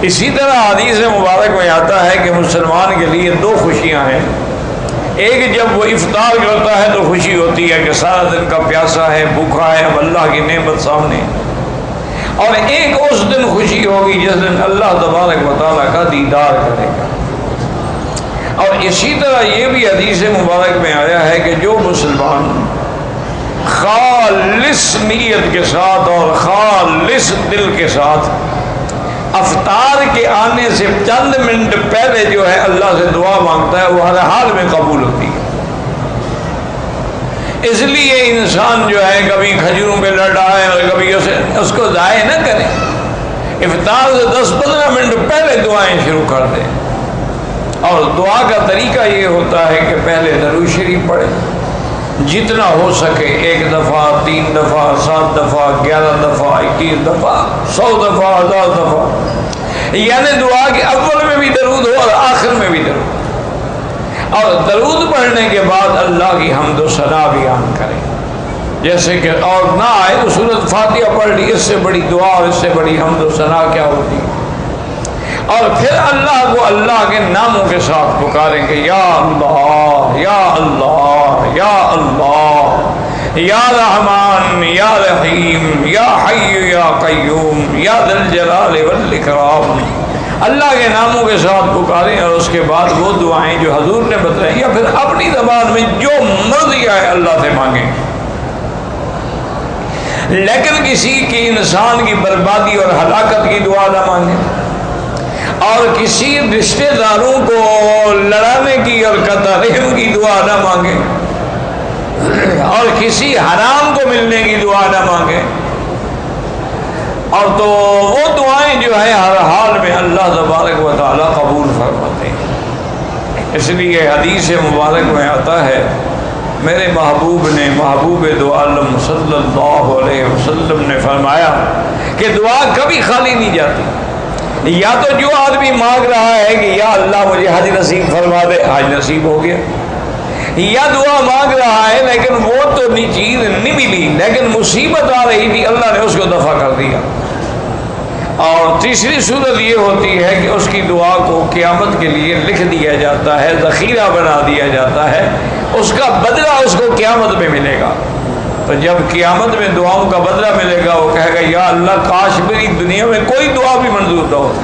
اسی طرح حدیث مبارک میں آتا ہے کہ مسلمان کے لیے دو خوشیاں ہیں. ایک جب وہ افطار کرتا ہے تو خوشی ہوتی ہے کہ سارا دن کا پیاسا ہے، بھوکا ہے، اب اللہ کی نعمت سامنے. اور ایک اس دن خوشی ہوگی جس دن اللہ تبارک و تعالیٰ کا دیدار کرے گا. اور اسی طرح یہ بھی حدیث مبارک میں آیا ہے کہ جو مسلمان خالص نیت کے ساتھ اور خالص دل کے ساتھ افطار کے آنے سے چند منٹ پہلے جو ہے اللہ سے دعا مانگتا ہے وہ ہر حال میں قبول ہوتی ہے. اس لیے انسان جو ہے کبھی کھجوروں پہ لڑ رہا ہے اور کبھی اس کو ضائع نہ کرے. افطار سے 10-15 منٹ پہلے دعائیں شروع کر دیں. اور دعا کا طریقہ یہ ہوتا ہے کہ پہلے درود شریف پڑھیں جتنا ہو سکے، 1 دفعہ، 3 دفعہ، 7 دفعہ، 11 دفعہ، 21 دفعہ، 100 دفعہ، 1000 دفعہ. یعنی دعا کے اول میں بھی درود ہو اور آخر میں بھی درود. اور درود پڑھنے کے بعد اللہ کی حمد و ثنا بیان کریں. جیسے کہ اور نہ آئے تو سورۃ فاتحہ پڑھ لی، اس سے بڑی دعا اور اس سے بڑی حمد و ثنا کیا ہوتی ہے. اور پھر اللہ کو اللہ کے ناموں کے ساتھ پکاریں گے، یا اللہ یا اللہ یا اللہ یا رحمان یا رحیم یا حی یا قیوم یا ذی الجلال والاکرام. اللہ کے ناموں کے ساتھ پکاریں اور اس کے بعد وہ دعائیں جو حضور نے بتائیں یا پھر اپنی زبان میں جو مرضی آئے اللہ سے مانگیں. لیکن کسی کی انسان کی بربادی اور ہلاکت کی دعا نہ مانگیں، اور کسی رشتہ داروں کو لڑانے کی اور قطع رحم کی دعا نہ مانگیں، اور کسی حرام کو ملنے کی دعا نہ مانگیں. اور تو وہ دعائیں جو ہے ہر حال میں اللہ تبارک و تعالیٰ قبول فرماتے ہیں. اس لیے حدیث مبارک میں آتا ہے میرے محبوب نے، محبوب دو عالم صلی اللہ علیہ وسلم نے فرمایا کہ دعا کبھی خالی نہیں جاتی. یا تو جو آدمی مانگ رہا ہے کہ یا اللہ مجھے حج نصیب فرما دے، حج نصیب ہو گیا. یا دعا مانگ رہا ہے لیکن وہ تو چیز نہیں ملی، لیکن مصیبت آ رہی تھی، اللہ نے اس کو دفع کر دیا. اور تیسری صورت یہ ہوتی ہے کہ اس کی دعا کو قیامت کے لیے لکھ دیا جاتا ہے، ذخیرہ بنا دیا جاتا ہے، اس کا بدلہ اس کو قیامت میں ملے گا. تو جب قیامت میں دعاؤں کا بدلہ ملے گا وہ کہے گا یا اللہ کاش میری دنیا میں کوئی دعا بھی منظور نہ ہوتی،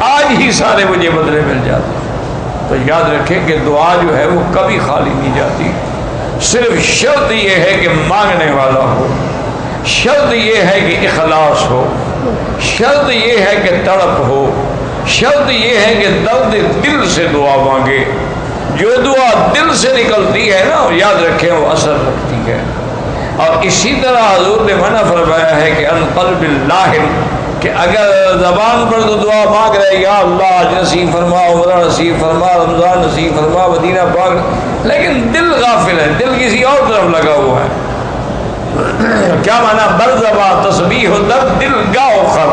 آج ہی سارے مجھے بدلے مل جاتے. تو یاد رکھیں کہ دعا جو ہے وہ کبھی خالی نہیں جاتی. صرف شرط یہ ہے کہ مانگنے والا ہو، شرط یہ ہے کہ اخلاص ہو، شرط یہ ہے کہ تڑپ ہو، شرط یہ ہے کہ درد دل سے دعا مانگے. جو دعا دل سے نکلتی ہے نا یاد رکھیں وہ اثر رکھتی ہے. اور اسی طرح حضور نے منع فرمایا ہے کہ ان قلب اللاہن، کہ اگر زبان پر تو دعا مانگ رہے یا اللہ آج نصیب فرما، عمرہ نصیب فرما، رمضان نصیب فرما، مدینہ پاک، لیکن دل غافل ہے، دل کسی اور طرف لگا ہوا ہے. کیا معنی بر زبان تسبیح و در دل گاہ خر.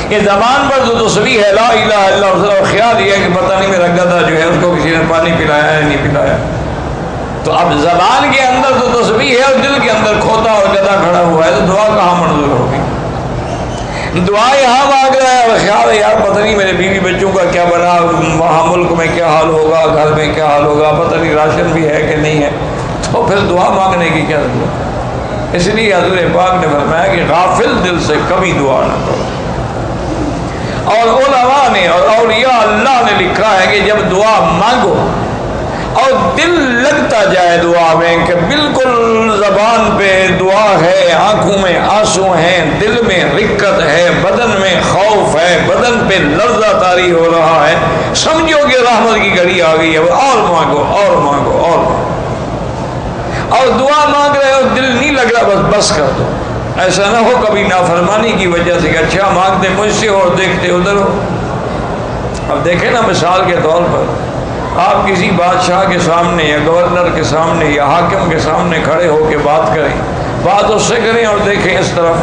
یہ زبان پر تو تسبیح ہے لا الہ الا اللہ، اور خیال یہ ہے کہ پتہ نہیں میرا گدھا جو ہے اس کو کسی نے پانی پلایا ہے نہیں پلایا. تو اب زبان کے اندر تو تسبیح ہے اور دل کے اندر کھوتا اور گدھا کھڑا ہوا ہے، تو دعا کہاں منظور ہوگی. دعا یہاں مانگ رہا ہے اور خیال ہے یار پتہ نہیں میرے بیوی بچوں کا کیا بنا، وہاں ملک میں کیا حال ہوگا، گھر میں کیا حال ہوگا، پتہ نہیں راشن بھی ہے کہ نہیں ہے. تو پھر دعا مانگنے کی کیا ضرورت ہے. اس لیے حضور پاک نے فرمایا کہ غافل دل سے کبھی دعا نہ کرو. اور علماء نے اور اولیاء اللہ نے لکھا ہے کہ جب دعا مانگو اور دل لگتا جائے دعا میں کہ بالکل زبان پہ دعا ہے، آنکھوں میں آنسو ہیں، دل میں رقت ہے، بدن میں خوف ہے، بدن پہ لرزہ طاری ہو رہا ہے، سمجھو کہ رحمت کی گھڑی آ گئی ہے، اور مانگو اور مانگو اور دعا مانگ رہے ہو دل نہیں لگ رہا بس کر دو. ایسا نہ ہو کبھی نافرمانی کی وجہ سے کہ اچھا مانگتے مجھ سے اور دیکھتے ادھر ہو. اب دیکھیں نا مثال کے طور پر آپ کسی بادشاہ کے سامنے یا گورنر کے سامنے یا حاکم کے سامنے کھڑے ہو کے بات کریں، بات اس سے کریں اور دیکھیں اس طرف،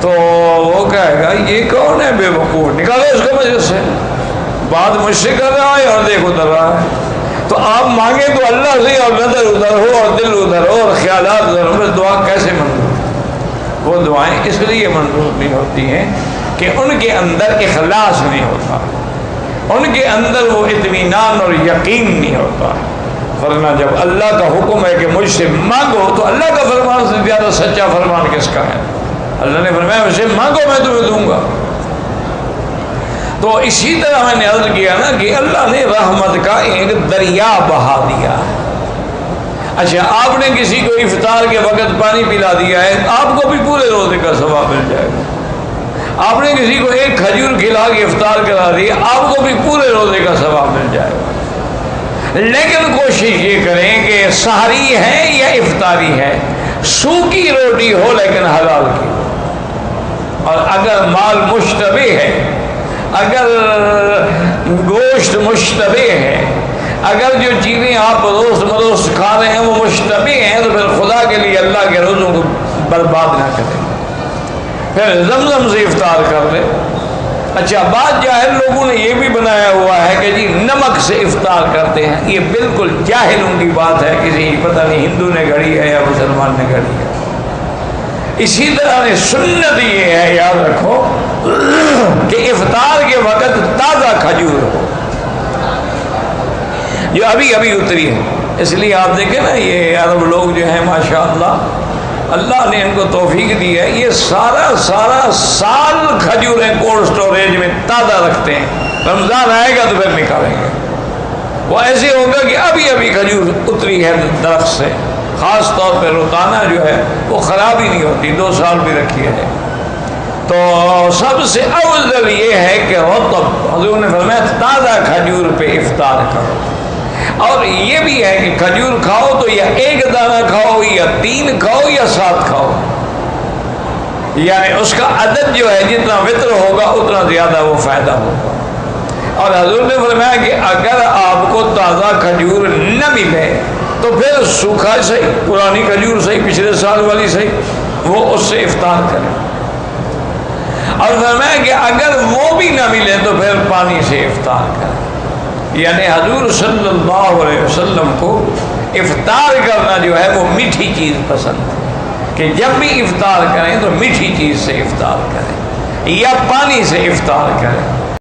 تو وہ کہے گا یہ کون ہے بے وقوف، نکالے اس کو مجلس سے، بات مجھ سے کر رہا ہے اور دیکھ ادھر رہا ہے. تو آپ مانگیں تو اللہ سے اور نظر ادھر ہو اور دل ادھر ہو اور خیالات ادھر ہو، بس دعا کیسے منظور. وہ دعائیں اس لیے منظور نہیں ہوتی ہیں کہ ان کے اندر اخلاص نہیں ہوتا، ان کے اندر وہ اطمینان اور یقین نہیں ہوتا۔ ورنہ جب اللہ کا حکم ہے کہ مجھ سے مانگو، تو اللہ کا فرمان سے زیادہ سچا فرمان کس کا ہے؟ اللہ نے فرمایا مجھ سے مانگو میں تمہیں دوں گا۔ تو اسی طرح میں نے عرض کیا نا کہ اللہ نے رحمت کا ایک دریا بہا دیا ہے۔ اچھا، آپ نے کسی کو افطار کے وقت پانی پلا دیا ہے، آپ کو بھی پورے روزے کا ثواب مل جائے گا۔ آپ نے کسی کو ایک کھجور کھلا کے افطار کرا دی، آپ کو بھی پورے روزے کا ثواب مل جائے گا۔ لیکن کوشش یہ کریں کہ سحری ہے یا افطاری ہے، سوکھی روٹی ہو لیکن حلال کی، اور اگر مال مشتبہ ہے، اگر گوشت مشتبہ ہے، اگر جو چیزیں آپ روز مروز کھا رہے ہیں وہ مشتبہ ہیں، تو پھر خدا کے لیے اللہ کے روزوں کو برباد نہ کریں، پھر زمزم سے افطار کر لیں۔ اچھا، بعض جاہل لوگوں نے یہ بھی بنایا ہوا ہے کہ جی نمک سے افطار کرتے ہیں، یہ بالکل جاہلوں کی بات ہے، کسی پتہ نہیں ہندو نے گھڑی ہے یا مسلمان نے گھڑی ہے۔ اسی طرح سنت یہ ہے، یاد رکھو کہ افطار کے وقت تازہ کھجور ہو جو ابھی ابھی اتری ہو۔ اس لیے آپ دیکھیں نا، یہ عرب لوگ جو ہیں ماشاءاللہ، اللہ نے ان کو توفیق دی ہے، یہ سارا سال کھجوریں کولڈ سٹوریج میں تازہ رکھتے ہیں، رمضان آئے گا تو پھر نکالیں گے۔ وہ ایسے ہوگا کہ ابھی ابھی کھجور اتری ہے درخت سے، خاص طور پہ روتانا جو ہے وہ خراب ہی نہیں ہوتی، 2 سال بھی رکھی ہے۔ تو سب سے افضل یہ ہے کہ رطب، حضور نے فرمایا تازہ کھجور پہ افطار کرو۔ اور یہ بھی ہے کہ کھجور کھاؤ تو یا 1 دانہ کھاؤ یا 3 کھاؤ یا 7 کھاؤ، یعنی اس کا عدد جو ہے جتنا وطر ہوگا اتنا زیادہ وہ فائدہ ہوگا۔ اور حضور نے فرمایا کہ اگر آپ کو تازہ کھجور نہ ملے تو پھر سوکھا صحیح، پرانی کھجور صحیح، پچھلے سال والی صحیح، وہ اس سے افطار کریں۔ اور فرمایا کہ اگر وہ بھی نہ ملے تو پھر پانی سے افطار کریں۔ یعنی حضور صلی اللہ علیہ وسلم کو افطار کرنا جو ہے وہ میٹھی چیز پسند ہے، کہ جب بھی افطار کریں تو میٹھی چیز سے افطار کریں یا پانی سے افطار کریں۔